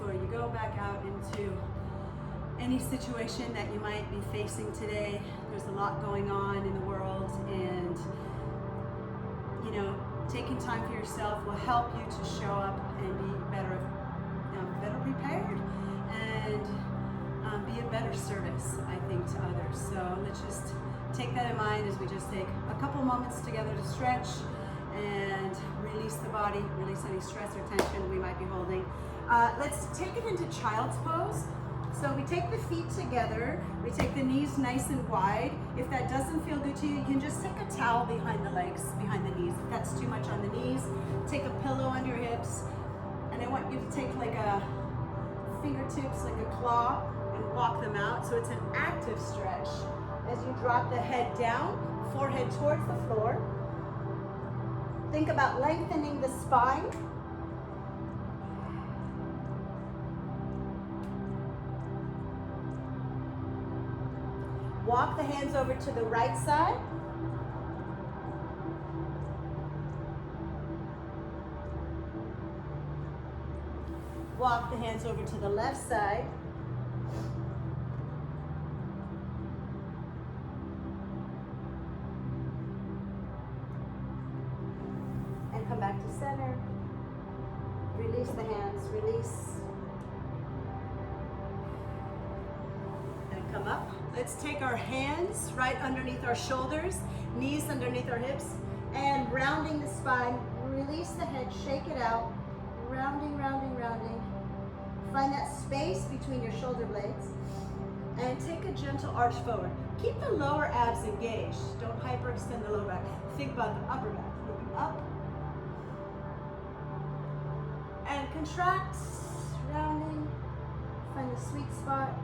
before you go back out into any situation that you might be facing today. There's a lot going on in the world, and you know, taking time for yourself will help you to show up and be better, better prepared, and be a better service, I think, to others. So let's just take that in mind as we just take a couple moments together to stretch and release the body, release any stress or tension we might be holding. Let's take it into child's pose. So we take the feet together, we take the knees nice and wide. If that doesn't feel good to you, you can just take a towel behind the legs, behind the knees. If that's too much on the knees, take a pillow under your hips. And I want you to take like a fingertips, like a claw, and walk them out. So it's an active stretch. As you drop the head down, forehead towards the floor. Think about lengthening the spine. Walk the hands over to the right side. Walk the hands over to the left side. And come back to center. Release the hands, release. And come up. Let's take our hands right underneath our shoulders, knees underneath our hips, and rounding the spine, release the head, shake it out, rounding, rounding, rounding. Find that space between your shoulder blades, and take a gentle arch forward. Keep the lower abs engaged. Don't hyperextend the lower back. Think about the upper back, looking up, and contract, rounding, find the sweet spot.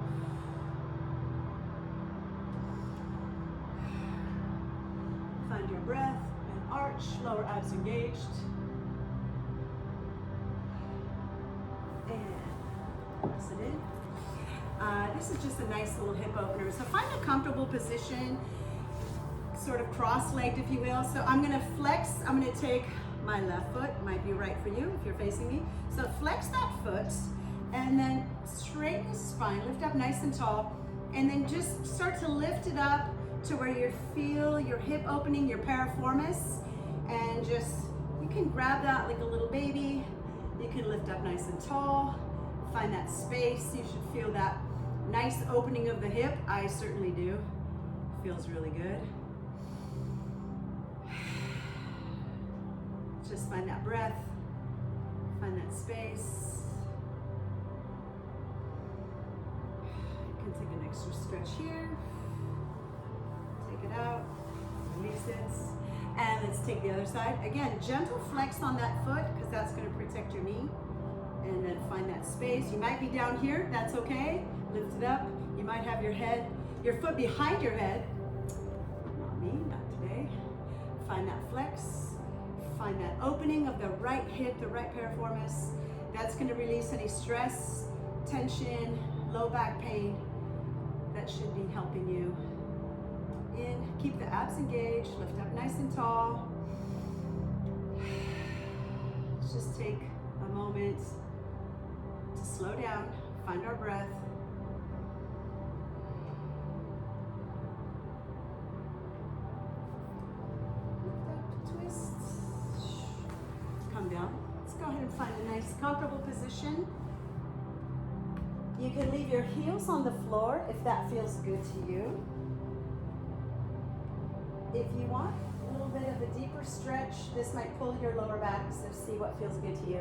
Find your breath and arch, lower abs engaged. And press it in. This is just a nice little hip opener. So find a comfortable position, sort of cross-legged, if you will. So I'm gonna flex, I'm gonna take my left foot, might be right for you if you're facing me. So flex that foot, and then straighten the spine, lift up nice and tall, and then just start to lift it up to where you feel your hip opening, your piriformis, and just, you can grab that like a little baby. You can lift up nice and tall, find that space. You should feel that nice opening of the hip. I certainly do. Feels really good. Just find that breath, find that space. You can take an extra stretch here. Take it out, release it, and let's take the other side. Again, gentle flex on that foot, because that's going to protect your knee, and then find that space. You might be down here, that's okay. Lift it up. You might have your foot behind your head. Not me, not today. Find that flex, find that opening of the right hip, the right piriformis. That's going to release any stress, tension, low back pain. That should be helping you. In, keep the abs engaged, lift up nice and tall. Let's just take a moment to slow down, find our breath. Lift up, twist, come down. Let's go ahead and find a nice comfortable position. You can leave your heels on the floor if that feels good to you. If you want a little bit of a deeper stretch, this might pull your lower back, so see what feels good to you.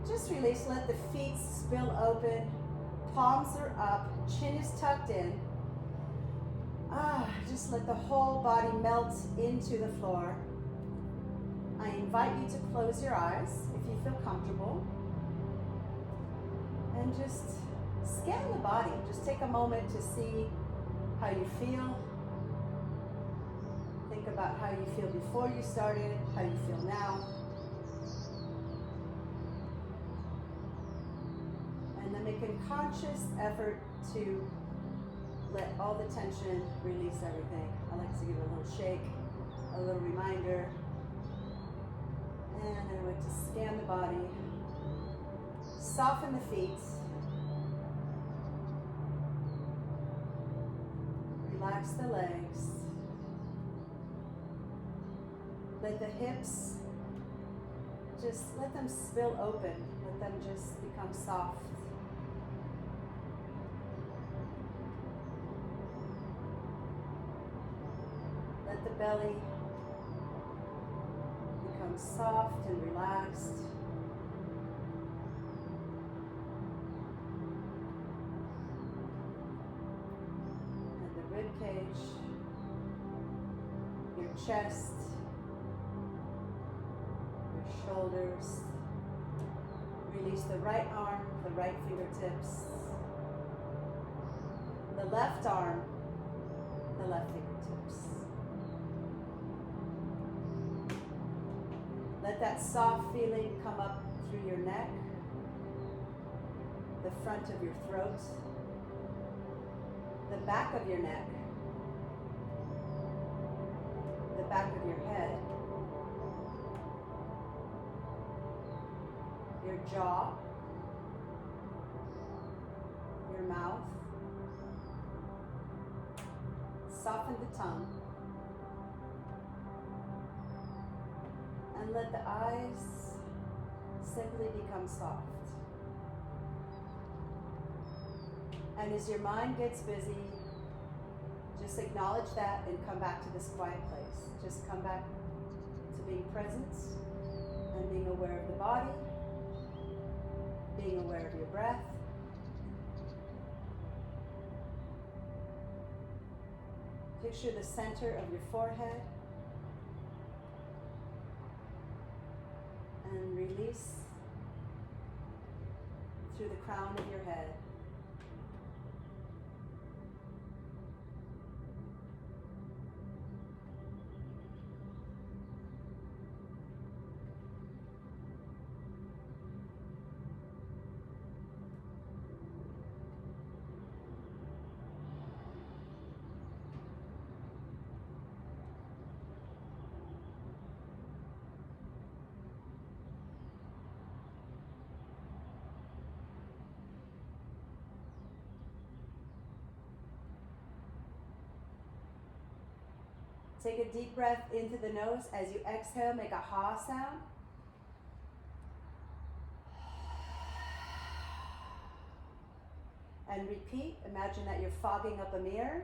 Just release, let the feet spill open, palms are up, chin is tucked in. Just let the whole body melt into the floor. I invite you to close your eyes if you feel comfortable. And just scan the body. Just take a moment to see how you feel. Think about how you feel before you started, how you feel now. And then make a conscious effort to let all the tension release everything. I like to give it a little shake, a little reminder. And then I like to scan the body, soften the feet, Relax the legs. Let the hips, just let them spill open. Let them just become soft. Let the belly become soft and relaxed. And the rib cage, your chest, your shoulders. Release the right arm, the right fingertips. The left arm, the left fingertips. Let that soft feeling come up through your neck, the front of your throat, the back of your neck, the back of your head, your jaw, your mouth. Soften the tongue. And let the eyes simply become soft. And as your mind gets busy, just acknowledge that and come back to this quiet place. Just come back to being present and being aware of the body, being aware of your breath. Picture the center of your forehead. And release through the crown of your head. Take a deep breath into the nose. As you exhale, make a ha sound. And repeat. Imagine that you're fogging up a mirror.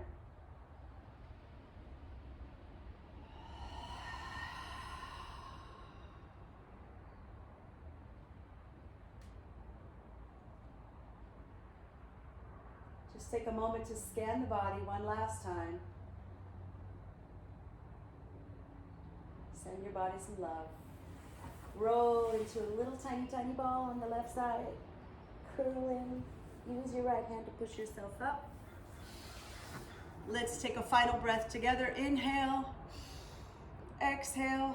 Just take a moment to scan the body one last time. Send your body some love. Roll into a little tiny, tiny ball on the left side. Curl in. Use your right hand to push yourself up. Let's take a final breath together. Inhale. Exhale.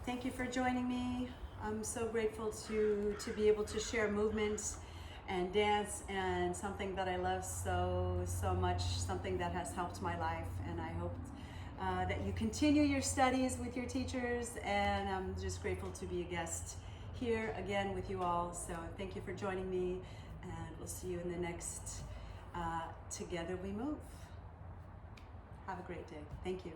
Thank you for joining me. I'm so grateful to be able to share movement and dance and something that I love so much, something that has helped my life. And I hope that you continue your studies with your teachers, and I'm just grateful to be a guest here again with you all. So thank you for joining me, and we'll see you in the next Together We Move. Have a great day. Thank you.